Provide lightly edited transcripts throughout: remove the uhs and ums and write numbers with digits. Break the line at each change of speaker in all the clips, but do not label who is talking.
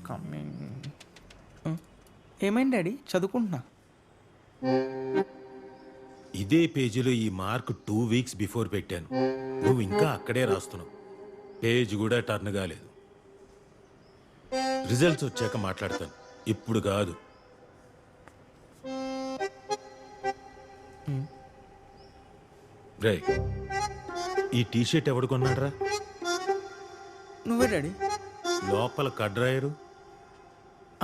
Coming. ఏమైంది daddy? చదువుకుంటున్నా.
ఇదే పేజీలో ఈ మార్క్ 2 వీక్స్ బిఫోర్ పెట్టాను. నువ్వు ఇంకా అక్కడే రాస్తున్నావు. పేజ్ కూడా టర్న్ కాలేదు. రిజల్ట్స్ వచ్చాక మాట్లాడతాను, ఇప్పుడు కాదు. రే, ఈ టీషర్ట్ ఎవడు కొన్నాడ్రా?
నువ్వే డాడీ.
లోపల కడ్రాయరు.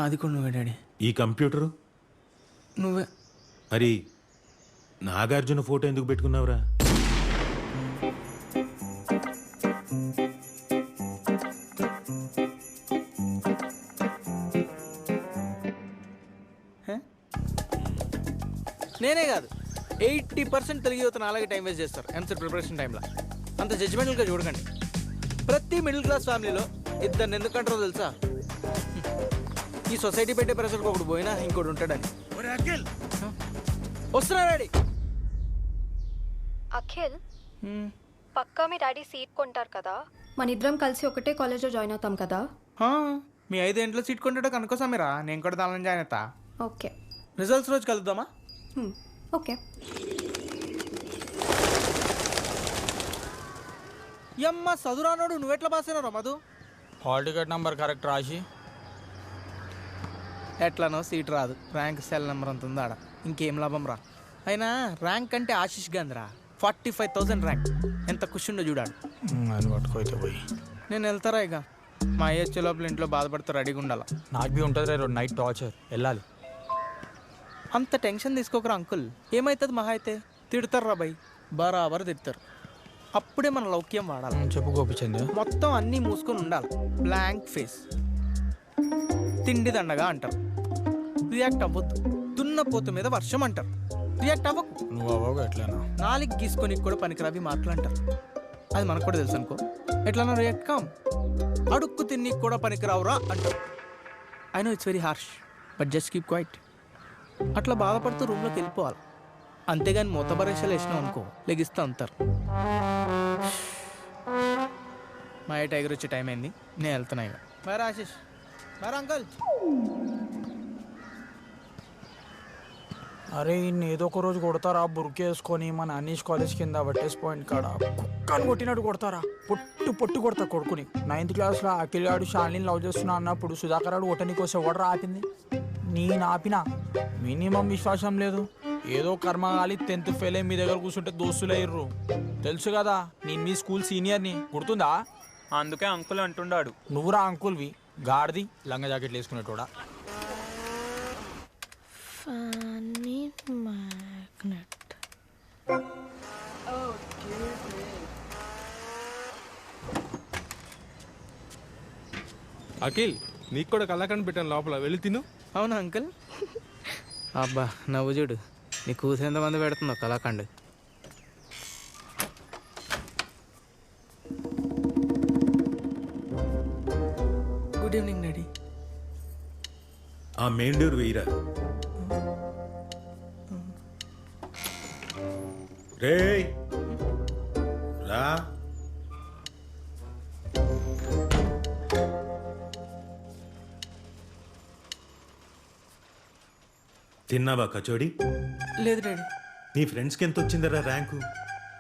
అది కూడా నువ్వే డాడీ.
ఈ కంప్యూటరు
నువ్వే.
మరి నాగార్జున ఫోటో ఎందుకు పెట్టుకున్నావురా?
నేనే కాదు, 80% తెలుగు యువత అలాగే టైం వేస్ట్ చేస్తారు ఎంసెట్ ప్రిపరేషన్ టైంలో. అంత జడ్జిమెంటల్గా చూడకండి. ప్రతి మిడిల్ క్లాస్ ఫ్యామిలీలో ఇద్దరిని ఎందుకు అంటారో తెలుసా? ఈ సొసైటీ పెట్టే ప్రెషర్కి ఒకడు పోయినా ఇంకోటి ఉంటాడని. వస్తున్నా డాడీ.
అఖిల్, పక్కా మీ డాడీ సీట్ కొంటారు కదా? మన ఇద్దరం కలిసి ఒకటే కాలేజ్లో జాయిన్ అవుతాం కదా?
మీ 5 ఇంట్లో సీట్ కొంటాడో కనుకోసామిరా, నేను కూడా దానిలో జాయిన్ అవుతా.
ఓకే.
రిజల్ట్స్ రోజు కలుద్దామా?
ఓకే.
యమ్మ చదువురానోడు నువ్వెట్లా పాస్ అయినారో Madhu?
Hall ticket number correct రాసి
ఎట్లనో సీట్ రాదు. ర్యాంక్ సెల్ నెంబర్ అంత ఉందాడ. ఇంకేం లాభం రా. అయినా ర్యాంక్ అంటే ఆశిష్ గంధ్రా 45,000 ర్యాంక్. ఎంత ఖుషిండో చూడాడు.
అని పట్టుకోయితే పోయి
నేను వెళ్తారా ఇక? మా అయ్యొచ్చే లోపల ఇంట్లో బాధపడుతూ రెడీగా ఉండాల.
నాకు బి ఉంటుంది రే నైట్ టార్చర్. వెళ్ళాలి.
అంత టెన్షన్ తీసుకోకరా అంకుల్. ఏమవుతుంది మహా అయితే? తిడతారు బై, బరాబర్ తిడతారు. అప్పుడే మన లౌక్యం వాడాలి.
చెప్పు గోపిచంద్.
మొత్తం అన్నీ మూసుకొని ఉండాలి. Blank face. తిండి దండగా అంటారు. రియాక్ట్ అవ్వద్దు. దున్నపోతు మీద వర్షం అంటారు. రియాక్ట్ అవ్వకు.
నువ్వు అవ్వగా ఎట్లనా?
నాలుగు గీసుకొని కూడా పనికిరావి మాటలు అంటారు. అది మనకు కూడా తెలుసు అనుకో. ఎట్లన్నా రియాక్ట్ కామ్. అడుక్కు తిని కూడా పనికిరావురా అంటారు. I know it's very harsh, but just keep quiet. అట్లా బాధపడుతూ రూమ్లోకి వెళ్ళిపోవాలి. అంతేగాని మూత పరీక్షలు వేసినాం అనుకో, లెగిస్తూ అంటారు. మా టైగర్ వచ్చే టైం అయింది, నేను వెళ్తున్నా ఇక. బాయ్ ఆశిష్. Bye uncle.
అరే ఇన్ని ఏదో ఒక రోజు కొడతారా బుర్కేసుకొని మన అనీష్ కాలేజ్ కింద బట్టేసి పాయింట్ కాడ కుక్కని కొట్టినట్టు కొడతారా. పొట్టు కొడతా కొడుకుని. 9th క్లాస్లో అఖిల్ గాడు షాలిని లవ్ చేస్తున్నా అన్నప్పుడు సుధాకర్ గారు కొట్టని కోసం ఎవడరా ఆపింది? నేను ఆపినా. మినిమం విశ్వాసం లేదు. ఏదో కర్మ కాలి 10th ఫెయిల్ అయ్యి మీ దగ్గర కూర్చుంటే దోస్తులు అయ్యారు. తెలుసు కదా నేను మీ స్కూల్ సీనియర్ని, గుర్తుందా?
అందుకే అంకుల్ అంటున్నాడు.
నువ్వురా అంకుల్వి గాడిది లంగా జాకెట్లు వేసుకునేటోడా.
అఖిల్, నీకు కూడా కళ్ళకండి పెట్టాను లోపల, వెళ్ళి తిను.
అవునా అంకుల్? అబ్బా నవ్వు చూడు. నీ కూతురు ఎంతమంది పెడుతుందో కళాఖండ్. Good evening daddy.
ఆ మెయిన్ డోర్ వేయరా. రే రా. తిన్నావా కచోడి?
లేదు డాడీ.
నీ ఫ్రెండ్స్కి ఎంత వచ్చిందరా ర్యాంకు?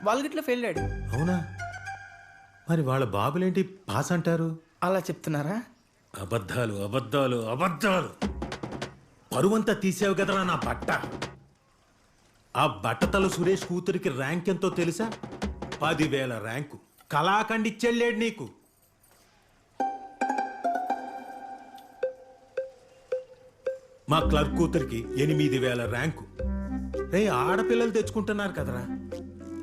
వాళ్ళు గిట్లా ఫెయిల్ డాడీ.
అవునా? మరి వాళ్ళ బాబులేంటి పాస్ అంటారు?
అలా చెప్తున్నారా?
అబద్ధాలు అబద్ధాలు అబద్ధాలు. పరువంతా తీసావు కదరా నా బట్ట. ఆ బట్టతల సురేష్ కూతురికి ర్యాంక్ ఎంతో తెలుసా? 10,000 ర్యాంకు. కళాఖండ్ ఇచ్చెళ్ళాడు నీకు. మా క్లర్క్ కూతురికి 8,000 ర్యాంకు. రే ఆడపిల్లలు తెచ్చుకుంటున్నారు కదరా.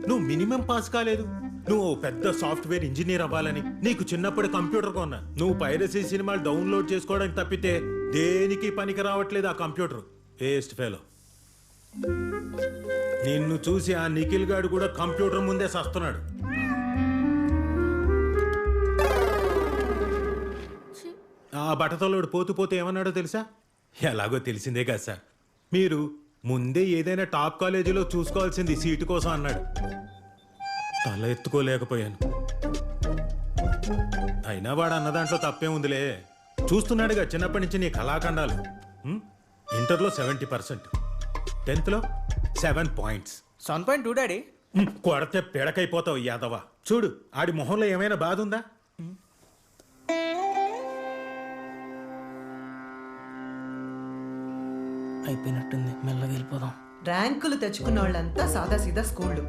నువ్వు మినిమం పాస్ కాలేదు. నువ్వు పెద్ద సాఫ్ట్వేర్ ఇంజనీర్ అవ్వాలని నీకు చిన్నప్పుడు కంప్యూటర్ కొన్నా. నువ్వు పైరసీ సినిమాలు డౌన్లోడ్ చేసుకోవడానికి తప్పితే దేనికి పనికి రావట్లేదు ఆ కంప్యూటర్. Waste fellow. నిన్ను చూసి ఆ నిఖిల్ గాడు కూడా కంప్యూటర్ ముందే సస్తున్నాడు. ఆ బట్టతలోడు పోతూ ఏమన్నాడో తెలుసా? ఎలాగో తెలిసిందే కదా సార్, మీరు ముందే ఏదైనా టాప్ కాలేజీలో చూసుకోవాల్సింది సీటు కోసం అన్నాడు. తల ఎత్తుకోలేకపోయాను. అయినా వాడు అన్న దాంట్లో తప్పే ఉందిలే. చూస్తున్నాడుగా చిన్నప్పటి నుంచి నీ కళాఖండాలు. ఇంటర్లో 70%, 10th లో 7 points.
7.2 డాడీ.
కొడితే పిడకైపోతావు యాదవ. చూడు ఆడి మొహంలో ఏమైనా బాధ ఉందా?
అయిపోయినట్టుంది, మెల్లగా వెళ్ళిపోదాం.
ర్యాంకులు తెచ్చుకున్న వాళ్ళంతా సాదాసీదా స్కూళ్ళు,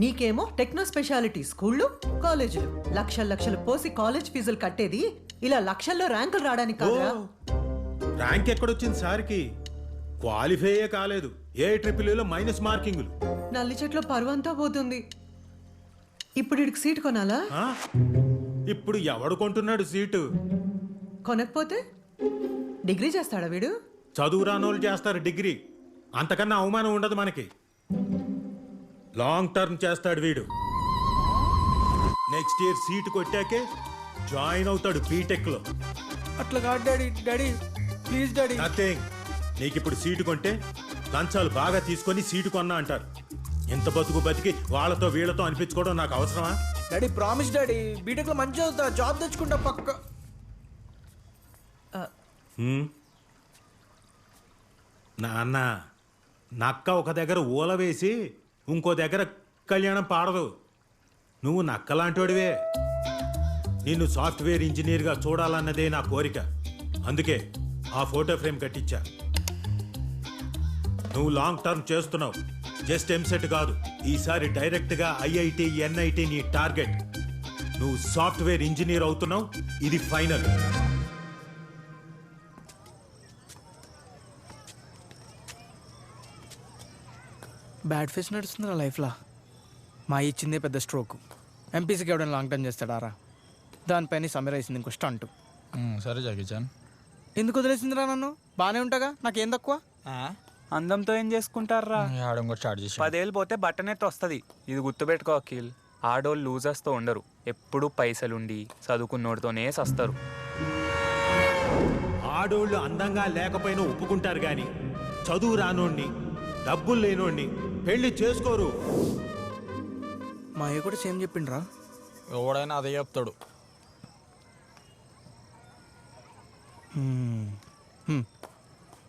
నీకేమో టెక్నో స్పెషాలిటీ స్కూళ్ళు కాలేజీలు. లక్షలు పోసి కాలేజ్ ఫీజులు కట్టేది ఇలా లక్షల్లో ర్యాంకులు రావడానికి కాదురా.
ర్యాంక్ ఎక్కడొచ్చింది సార్కి? క్వాలిఫైయే కాలేదు, ఏ ట్రిపుల్లో మైనస్ మార్కింగులు.
నల్లి చెట్లో పరువంతా పోతుంది. ఇప్పుడు వీడికి సీట్ కొనాలా?
ఆ? ఇప్పుడు ఎవడు కొంటున్నాడు సీటు?
కొనకపోతే డిగ్రీ చేస్తాడా వీడు?
చదువు రానోళ్ళు చేస్తారు డిగ్రీ, అంతకన్నా అవమానం ఉండదు మనకి. లాంగ్ టర్మ్ చేస్తాడు వీడు. నెక్స్ట్ ఇయర్ సీటు కొట్టాకే జాయిన్ అవుతాడు బీటెక్ లో.
అట్లా కాదు daddy. Daddy please daddy.
Nothing. నీకు ఇప్పుడు సీటు కొంటే లంచాలు బాగా తీసుకొని సీటు కొన్నా అంటారు. ఎంత బతుకు బతికి వాళ్ళతో వీళ్ళతో అనిపించుకోవడం నాకు అవసరమా?
డాడీ ప్రామిస్ డాడీ, బీటెక్ లో మంచి అవుతా, జాబ్ తెచ్చుకుంటా పక్క.
నాన్న, నక్క ఒక దగ్గర ఊల వేసి ఇంకో దగ్గర కళ్యాణం పాడదు. నువ్వు నక్కలాంటోడివే. నిన్ను సాఫ్ట్వేర్ ఇంజనీర్గా చూడాలన్నదే నా కోరిక. అందుకే ఆ ఫోటో ఫ్రేమ్ కట్టించా. నువ్వు లాంగ్ టర్మ్ చేస్తున్నావు, జస్ట్ ఎంసెట్ కాదు. ఈసారి డైరెక్ట్గా ఐఐటి ఎన్ఐటి నీ టార్గెట్. నువ్వు సాఫ్ట్వేర్ ఇంజనీర్ అవుతున్నావు, ఇది ఫైనల్.
బ్యాడ్ ఫేస్ నడుస్తుంది నా లైఫ్లో. మా ఇచ్చిందే పెద్ద స్ట్రోక్. ఎంపీసీకి ఎవడైనా లాంగ్ టర్మ్ చేస్తాడారా? దానిపైన సమీర వేసింది ఇంకో స్టంట్.
సరే జాకిచాన్.
ఎందుకు వదిలేసిందిరా నన్ను? బాగానే ఉంటాగా, నాకేం తక్కువ?
అందంతో ఏం చేసుకుంటారా?
ఆడం కూడా స్టార్ట్ చేసి
10 ఏళ్ళు పోతే బట్టనెత్తి వస్తుంది. ఇది గుర్తుపెట్టుకో అఖిల్. ఆడోళ్ళు లూజర్స్తో ఉండరు, ఎప్పుడు పైసలుండి చదువుకున్నోడితోనే సస్తారు.
ఆడోళ్ళు అందంగా లేకపోయినా ఒప్పుకుంటారు గాని చదువు రానోడిని, డబ్బులు లేనోడిని పెళ్లి చేసుకోరు.
మా అయ్య కూడా సేమ్ చెప్పిండ్రా.
ఎవడైనా అదే చెప్తాడు.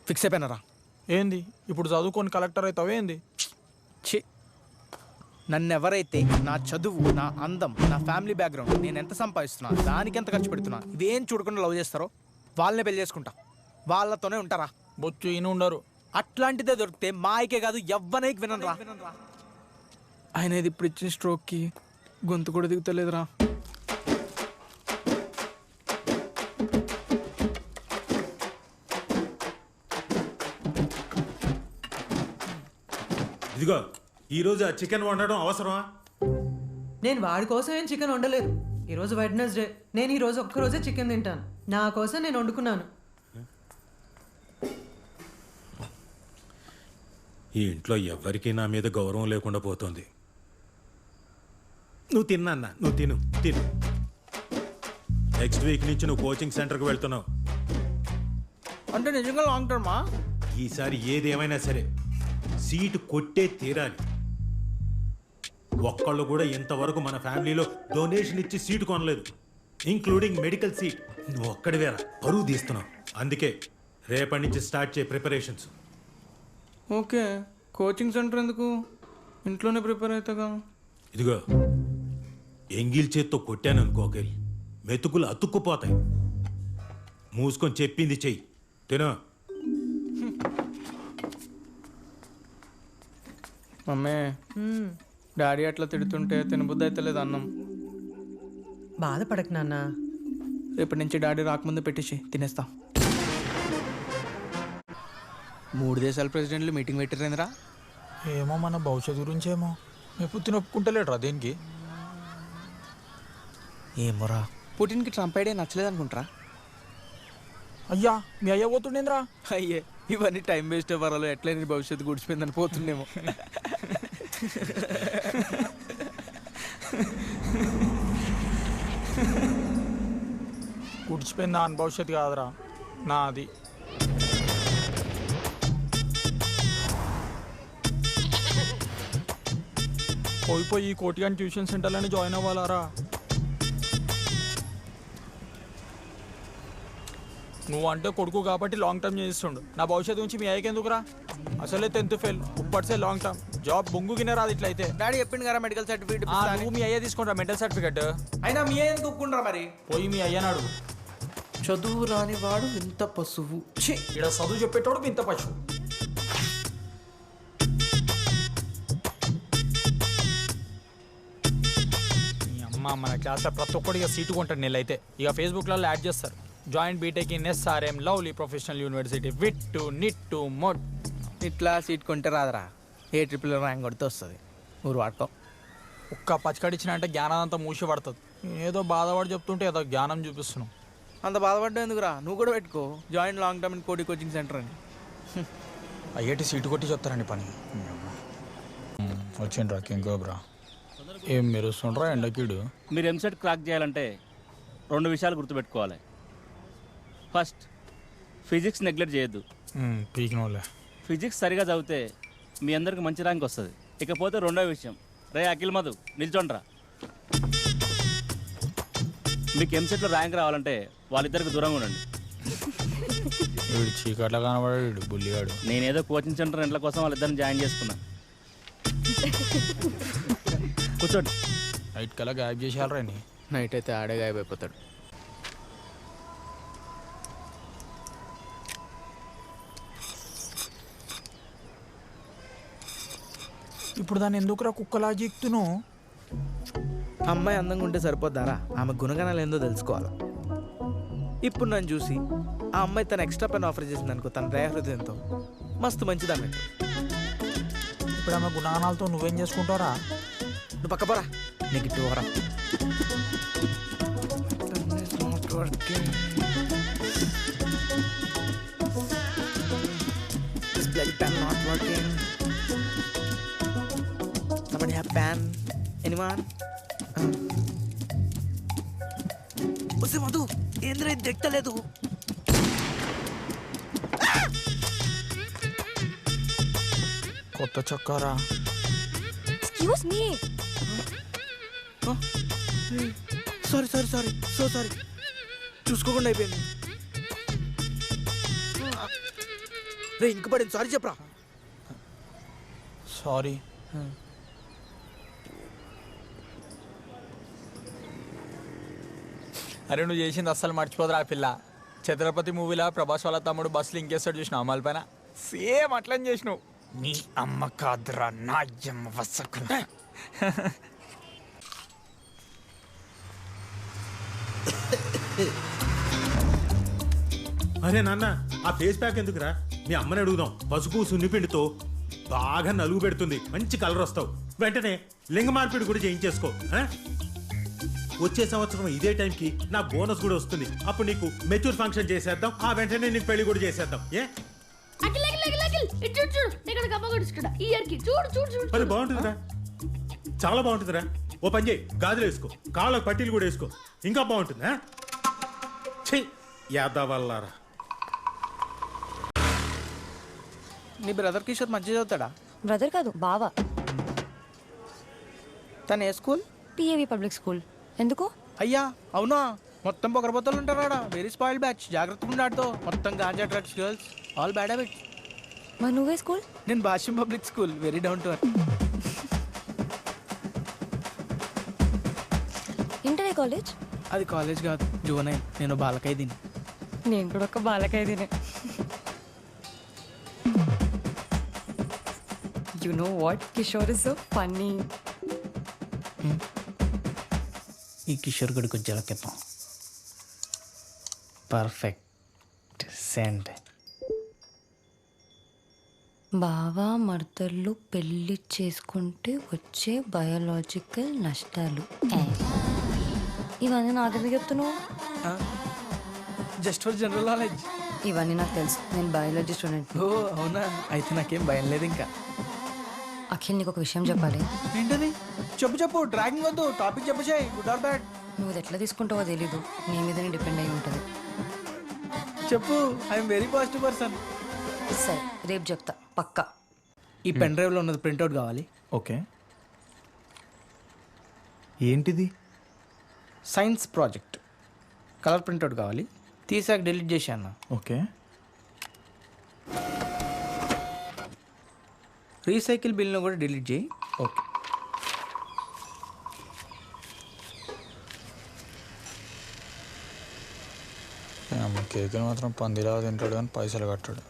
ఫిక్స్ అయిపోయినారా?
ఏంది ఇప్పుడు చదువుకొని కలెక్టర్ అవుతావు ఏంది?
ఛీ, నన్ను ఎవరైతే నా చదువు, నా అందం, నా ఫ్యామిలీ బ్యాక్గ్రౌండ్, నేను ఎంత సంపాదిస్తున్నా, దానికి ఎంత ఖర్చు పెడుతున్నా, ఇవేం చూడకుండా లవ్ చేస్తారో వాళ్ళనే పెళ్లి చేసుకుంటా. వాళ్ళతోనే ఉంటారా?
బొచ్చు ఈయన ఉండరు.
అట్లాంటిదే దొరికితే మాయకే కాదు ఎవ్వనైకి వినరా. ఆయన ఇది ఇప్పుడు ఇచ్చిన స్ట్రోక్కి గొంతు కూడా దిగుతలేదురా.
ఇదిగో ఈరోజు ఆ చికెన్ వండడం అవసరమా?
నేను వాడి కోసం ఏం చికెన్ వండలేదు. ఈరోజు వెడ్నెస్డే, నేను ఈరోజు ఒక్కరోజే చికెన్ తింటాను. నా కోసం నేను వండుకున్నాను.
ఈ ఇంట్లో ఎవ్వరికీ నా మీద గౌరవం లేకుండా పోతుంది. నువ్వు తిన్నా, నువ్వు తిను. నెక్స్ట్ వీక్ నుంచి నువ్వు కోచింగ్ సెంటర్కి వెళ్తున్నావు.
అంటే నిజంగా లాంగ్ టర్మా?
ఈసారి ఏదేమైనా సరే సీటు కొట్టే తీరాలి. ఒక్కళ్ళు కూడా ఇంతవరకు మన ఫ్యామిలీలో డొనేషన్ ఇచ్చి సీటు కొనలేదు, ఇంక్లూడింగ్ మెడికల్ సీట్. నువ్వు ఒక్కడివేరా, పరువు తీస్తున్నావు. అందుకే రేపటి నుంచి స్టార్ట్ చేయ ప్రిపరేషన్స్.
ఓకే, కోచింగ్ సెంటర్ ఎందుకు? ఇంట్లోనే ప్రిపేర్ అవుతాగా.
ఇదిగో ఎంగిల్ చేత్తో కొట్టాను అనుకోకరి, మెతుకులు అతుక్కుపోతాయి. మూసుకొని చెప్పింది చెయ్యి. తిను.
మమ్మీ, డాడీ అట్లా తిడుతుంటే తినబుద్ధి అయితే లేదు అన్నం.
బాధపడకు నాన్న.
రేపటి నుంచి డాడీ రాకముందు పెట్టేసి తినేస్తా. 3 దేశాల ప్రెసిడెంట్లు మీటింగ్ పెట్టిరేంద్రా.
ఏమో మన భవిష్యత్తు గురించి ఏమో. ఎప్పుడు తినొప్పుకుంటలేట్రా దేనికి?
ఏమోరా, పుటిన్కి ట్రంప్ ఐడియా నచ్చలేదు అనుకుంటారా?
అయ్యా మీ అయ్య పోతుండేంద్రా.
అయ్యే, ఇవన్నీ టైం వేస్ట్ అవ్వరాలో ఎట్లయినా భవిష్యత్తు గుడిచిపోయిందని పోతుండేమో.
గుడిచిపోయింది నా భవిష్యత్తు కాదురా, నాది. పోయి కోటిగాని ట్యూషన్ సెంటర్లోనే జాయిన్ అవ్వాలారా. నువ్వు అంటే కొడుకు కాబట్టి లాంగ్ టర్మ్ చేస్తుండు. నా భవిష్యత్తు గురించి మీ అయ్యకి ఎందుకురా? అసలే 10th ఫెయిల్, ఇప్పటిసే లాంగ్ టర్మ్ జాబ్ బొంగుకినే రాదు ఇట్లయితే.
డాడీ చెప్పింది కదా మెడికల్ సర్టిఫికేట్
నువ్వు మీ అయ్యే తీసుకుంటా మెంటల్ సర్టిఫికెట్.
అయినా మీ ఏం ఒప్పుకుంటారా మరి?
పోయి మీ అయ్యని అడుగు.
చదువు రాని వాడు ఇంత పశువు. ఛీ!
ఇక్కడ చదువు చెప్పేటోడు ఇంత పశువు. మీ అమ్మ మన క్లాస్లో ప్రతి ఒక్కటి ఇక సీటు కొంటాడు నెలైతే. ఇక ఫేస్బుక్లలో యాడ్ చేస్తారు, joint B Tech in SRM lovely professional university VIT NIT మొట్.
ఇట్లా సీట్ కొంటే రాదురా, ఏ ట్రిపుల్ ర్యాంక్ కొడితే వస్తుంది. ఊరు వాడుకో.
ఒక్క పచ్చకడిచ్చిన అంటే జ్ఞానం అంతా మూసి పడుతుంది. ఏదో బాధపడి చెప్తుంటే ఏదో జ్ఞానం చూపిస్తున్నావు.
అంత బాధపడ్డా ఎందుకురా? నువ్వు కూడా పెట్టుకో జాయింట్ లాంగ్ టర్మ్ అండ్ కోడి కోచింగ్ సెంటర్ అని.
అయ్యేటి సీటు కొట్టి చెప్తారండి పని. వచ్చిండ్రా కింకోబ్రా. ఏం మెరుస్తుండ్రా ఎండకీడు.
మీరు ఎంసెట్ క్రాక్ చేయాలంటే 2 విషయాలు గుర్తుపెట్టుకోవాలి. ఫస్ట్, ఫిజిక్స్ నెగ్లెక్ట్ చేయొద్దు.
పీకినోలే.
ఫిజిక్స్ సరిగా చదివితే మీ అందరికి మంచి ర్యాంక్ వస్తుంది. ఇకపోతే రెండో విషయం, రే అఖిల్ మధు నిల్చోండ్రా. మీకు ఎంసెట్లో ర్యాంక్ రావాలంటే వాళ్ళిద్దరికి దూరంగా ఉండండి.
వీడు చీకట్లా కనబడాడు బుల్లిగాడు.
నేనేదో కోచింగ్ సెంటర్ ఇంట్ల కోసం వాళ్ళిద్దరిని జాయిన్ చేసుకున్నా. కూర్చోండి.
నైట్ కల్లా గాయబ్ చేసేయాలరా నీ.
నైట్ అయితే ఆడే గాయమైపోతాడు.
ఇప్పుడు దాన్ని ఎందుకురా కుక్కలా జీక్తును?
అమ్మాయి అందంగా ఉంటే సరిపోద్దారా? ఆమె గుణగణాలు ఏందో తెలుసుకోవాలి. ఇప్పుడు నన్ను చూసి ఆ అమ్మాయి తన ఎక్స్ట్రా పెన్ ఆఫర్ చేసింది అనుకో, తన దయ హృదయంతో మస్తు మంచిది అన్నట్టు.
ఇప్పుడు ఆమె గుణగణాలతో నువ్వేం చేసుకుంటారా?
నువ్వు పక్క పోరా, నెగిటివ్ వరా. Somebody have pen? Anyone? ఉసే మధు, ఏంద్ర ఇది దిక్కలేదు.
కొత్త చక్కారా.
Excuse me.
Sorry sorry sorry so sorry, చూసుకోకుండా అయిపోయింది. రే ఇంక పడింది, సారీ చెప్పరా.
సారీ. అరే నువ్వు చేసింది అస్సలు మర్చిపోదురా ఆ పిల్ల. ఛత్రపతి మూవీలో ప్రభాస్ వాళ్ళ తమ్ముడు బస్సులు ఇంకేస్తాడు చూసినావు అమ్మాయిల పైన, సేమ్ అట్లని చేసినావు. నీ అమ్మ కాదురా నా అమ్మ వసకు.
అరే నాన్న, ఆ ఫేస్ ప్యాక్ ఎందుకురా? మీ అమ్మని అడుగుదాం. పసుపు సున్నిపిండితో బాగా నలుగు పెడుతుంది, మంచి కలర్ వస్తావు. వెంటనే లింగ మార్పిడి కూడా చేయించేసుకో. వచ్చే సంవత్సరం ఇదే టైంకి నా బోనస్ కూడా వస్తుంది. అప్పుడు నీకు మెచ్యూర్ ఫంక్షన్ చేసేద్దాం. ఆ వెంటనే నీకు పెళ్లి కూడా చేసేద్దాం. మరి బాగుంటుందిరా, చాలా బాగుంటుందిరా. ఓ పని చేయి, గాజులు వేసుకో, కాళ్ళకు పట్టీలు కూడా వేసుకో, ఇంకా బాగుంటుందా? చెయ్యి యాదవల్లారా.
నీ బ్రదర్ కిషోర్ మంచిగా చదువుతాడా?
బ్రదర్ కాదు, బావా.
తను ఏ స్కూల్?
పిఏవి public school. ఎందుకు?
అయ్యా అవునా, మొత్తం పొగరబోతలు ఉంటారా? వెరీ స్పాయిల్ బ్యాచ్, జాగ్రత్తగా ఉండాడుతో. మొత్తం ganja drugs girls, all bad habit.
మరి నువ్వే స్కూల్?
నేను Bhashyam public school, very down to earth.
ఇంటరే కాలేజ్?
అది కాలేజ్ కాదు, జూనైన్. నేను బాలకైదీని.
నేను కూడా ఒక బాలకైదీనే. You know what? Kishore is so funny.
ఈ కిషోర్ గడికి జలకెత్తాం. Perfect send.
బావా మర్దర్లు పెళ్లి చేసుకుంటే వచ్చే బయోలాజికల్ నష్టాలు. ఇవన్నీ నాకెందుకు చెప్తున్నావు?
Just for general knowledge.
ఇవన్నీ నాకు తెలుసు, నేను బయాలజీ స్టూడెంట్.
ఓ అవునా, అయితే నాకేం భయం లేదు ఇంకా.
అఖిల్ నీకు ఒక విషయం చెప్పాలి.
ఏంటది? చెప్పు చెప్పు, డ్రాగింగ్ వద్దు, టాపిక్ చెప్పు చేయి. గుడ్ ఆర్ బ్యాడ్
నువ్వు ఇది ఎట్లా తీసుకుంటావో తెలీదు, నీ మీదనే డిపెండ్ అయి ఉంటుంది.
చెప్పు. I'm very positive person.
సరే రేపు చెప్తా పక్కా.
ఈ పెన్ డ్రైవ్లో ఉన్నది ప్రింట్అవుట్ కావాలి.
ఓకే, ఏంటిది?
Science project. కలర్ ప్రింట్అవుట్ కావాలి. తీసాక డిలీట్ చేశాను.
ఓకే.
రీసైకిల్ బిల్ను కూడా డిలీట్ చేయి.
ఓకే. కేక్ మాత్రం పందిలా తింటాడు కానీ పైసలు కట్టాడు.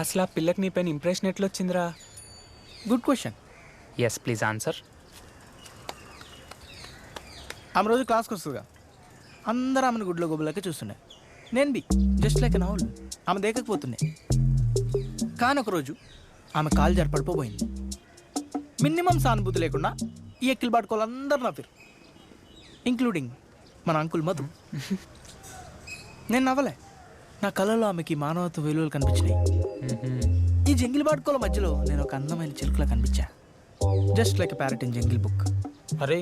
అసలు ఆ పిల్లకి నీ పైన ఇంప్రెషన్ ఎట్లా వచ్చిందిరా?
Good question.
Yes please answer.
ఆమె రోజు క్లాస్కి వస్తుందిగా, అందరూ ఆమెను గుడ్లో గుబ్బలకే చూస్తుండే. నేను బి జస్ట్ లైక్ నౌల్ ఆమె దేకకపోతుండే. కానీ ఒకరోజు ఆమె కాలు జరపడిపోయింది. మినిమం సానుభూతి లేకుండా ఈ ఎక్కిలు పట్టుకోవాలందరూ నవ్వారు, ఇంక్లూడింగ్ మన అంకుల్ మధు. నేను నవ్వలే, నా కళలో ఆమెకి మానవత్వ విలువలు కనిపించినాయి. ఈ జంగిల్ బాటుకోల మధ్యలో నేను ఒక అందమైన చిలుకలా కనిపించా, just like parrot in jungle book.
అరే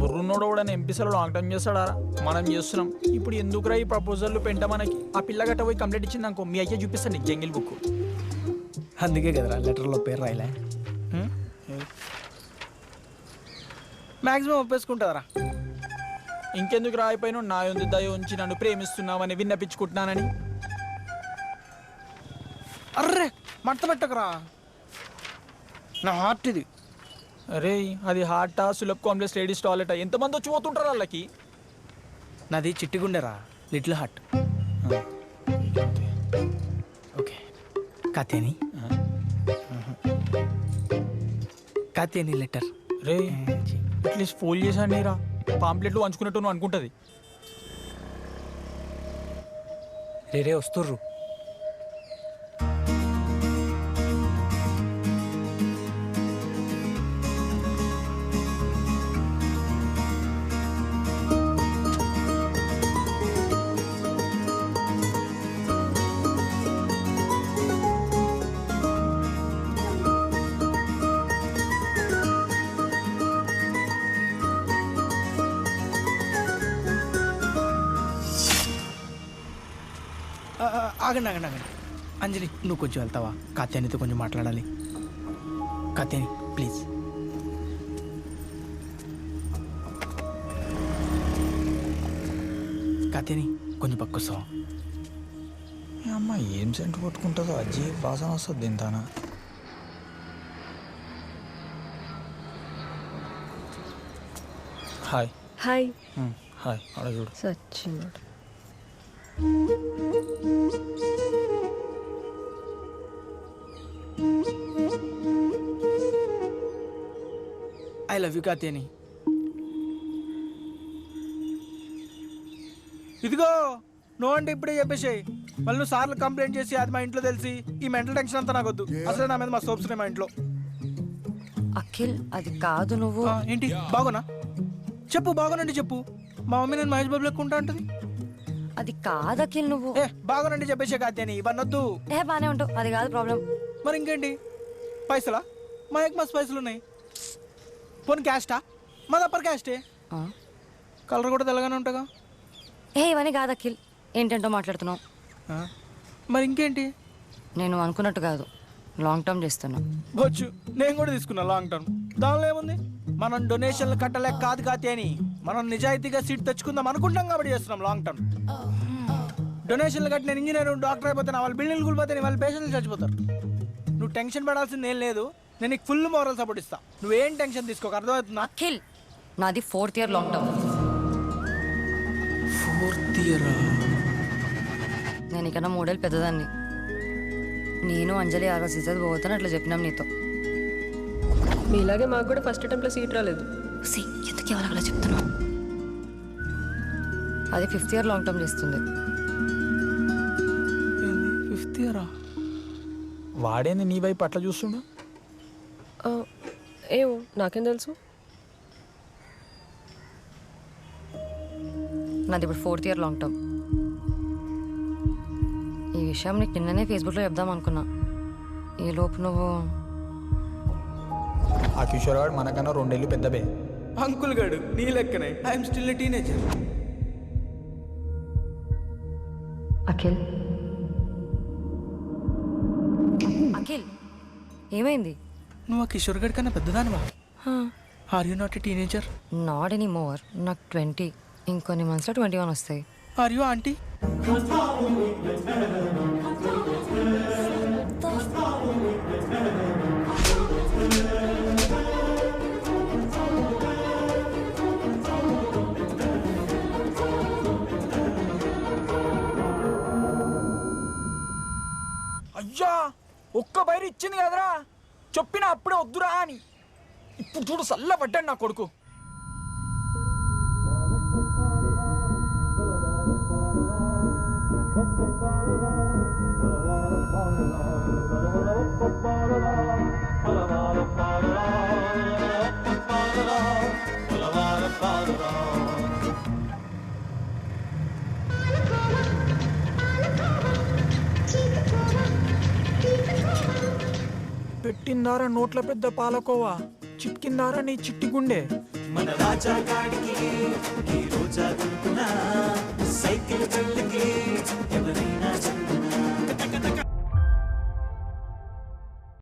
బుర్రున్నోడు కూడా ఎంపీసీలో లాంగ్ టైం చేస్తాడా? మనం చేస్తున్నాం. ఇప్పుడు ఎందుకురా ఈ ప్రపోజల్లు పెంట మనకి? ఆ పిల్ల గట్ట పోయి కంప్లీట్ ఇచ్చింది అనుకో, మీ అయ్యే చూపిస్తాను నీకు జంగిల్ బుక్.
అందుకే కదరా లెటర్లో పేరు రాయలే. మ్యాక్సిమం ఒప్పేసుకుంటుందరా.
ఇంకెందుకు రాయిపోయినా నా ఉంది దయ ఉంచి నన్ను ప్రేమిస్తున్నావని విన్నపించుకుంటున్నానని.
అర్రే మట్ట పెట్టకరా, నా హార్ట్ ఇది.
అరే అది హార్టా సులభ్ కాంప్లెక్స్ లేడీస్ టాయిలెట్ ఎంతమంది వచ్చి పోతుంటారు వాళ్ళకి?
నాది చిట్టిగుండెరా, little heart. Okay Katyani Katyani letter.
రే అట్లీస్ట్ ఫోన్ చేశాను నీరా, పాంప్లెట్లు వంచుకున్నట్టు నువ్వు అనుకుంటుంది.
రే వస్తుర్రు.
ఆగండి ఆగండి ఆగండి. అంజలి నువ్వు కొంచెం వెళ్తావా? కాత్యానితో కొంచెం మాట్లాడాలి. కాత్యాని ప్లీజ్. కాత్యాని కొంచెం పక్కొస్తావా?
అమ్మ ఏం సెంట్ కొట్టుకుంటుందో అజ్జి వాసన వస్తుంది దీంతానా. హాయ్.
హాయ్.
హాయ్. అక్కడ చూడు.
సచ్చినోడు.
I love you Katyani. ఇదిగో నువ్వు అంటే ఇప్పుడే చెప్పేసాయి. మళ్ళీ నువ్వు సార్లు కంప్లైంట్ చేసి అది మా ఇంట్లో తెలిసి ఈ మెంటల్ టెన్షన్ అంతా నాకు వద్దు. అసలు నా మీద మా సోప్స్ ఉన్నాయి మా ఇంట్లో.
అఖిల్ అది కాదు నువ్వు.
ఏంటి బాగున్నా చెప్పు, బాగునండి చెప్పు. మా మమ్మీ నేను మహేష్ బాబు లెక్కుంటా అంటది.
అది కాదు అఖిల్ నువ్వు.
బాగునండి చెప్పేసే కాత్యాని, ఇవన్నీ వద్దు.
బానే ఉంటావు, అది కాదు ప్రాబ్లం.
మరి ఇంకేంటి? పైసలా? మా యొక్క మస్తు పైసలు ఉన్నాయి. పోనీ క్యాస్టా? మాది అప్పర్ క్యాస్టే. కలర్ కూడా తెల్లగానే ఉంటాగా.
ఇవన్నీ కాదు అఖిల్, ఏంటంటో మాట్లాడుతున్నావు.
మరి ఇంకేంటి?
నేను అనుకున్నట్టు కాదు, లాంగ్ టర్మ్ చేస్తున్నా.
వచ్చు, నేను కూడా తీసుకున్నా లాంగ్ టర్మ్. దానిలో ఏముంది? మనం డొనేషన్లు కట్టలేక కాదు కాత్యాని, మనం నిజాయితీగా సీట్ తెచ్చుకుందాం అనుకుంటాం కాబట్టి చేస్తున్నాం లాంగ్ టర్మ్. డొనేషన్లు కట్టి నేను ఇంజనీర్ డాక్టర్ అయిపోతాను, వాళ్ళ బిల్డింగ్లు కూలిపోతాయి, వాళ్ళ పేషెంట్లు చచ్చిపోతారు. నువ్వు టెన్షన్ పడాల్సింది ఏం లేదు, నేను నీకు ఫుల్ మోరల్ సపోర్ట్ ఇస్తా. నువ్వేం టెన్షన్ తీసుకోక, అర్థమవుతుందా?
అఖిల్ నాది 4th year long term.
4th year?
నేను ఇక్కడ 3 ఏళ్ళు పెద్దదాన్ని. నేను అంజలి 6వ సీజన్ పోతాను అట్లా చెప్పినాం నీతో.
మీలాగే మాకు కూడా ఫస్ట్ అటెంప్ట్లో సీట్ రాలేదు.
ఎందుకు ఎవరు చెప్తున్నావు? అది 5th ఇయర్ లాంగ్ టర్మ్ చేస్తుంది.
5th ఇయరా?
వాడేంది నీ వైపు అట్లా చూస్తుండు?
ఏమో నాకేం తెలుసు.
నాది ఇప్పుడు 4th ఇయర్ లాంగ్ టర్మ్. ఈ విషయం నీకు నిన్ననే ఫేస్బుక్లో చెప్దాం అనుకున్నా. ఈలోపు నువ్వు
ఆ కిషోర్ గారు మనకన్నా 2 ఏళ్ళు పెద్దబే.
అంకుల్ గాడు నీ లెక్కనే. I'm still a teenager.
Akhil Akhil ఏమైంది?
నువ్వు ఆ కిషోర్ గడి కన్నా పెద్దదానివా? Are you not a teenager?
Not any more. నాకు 20, ఇంకొన్ని మంత్స్లో 21 వస్తాయి.
Are you aunty?
అయ్యా ఒక్క బైరు ఇచ్చింది కదరా, చెప్పిన అప్పుడే వద్దురా అని. ఇప్పుడు చూడు సల్ల పడ్డాడు నా కొడుకు. పెట్టిందారా నోట్ల పెద్ద పాలకోవా, చిట్కిందారా నీ చిట్టి గుండె.
మన రాజా గాడికి ఈ రోజా గుంటున్నా సైకిల్ వెళ్ళకి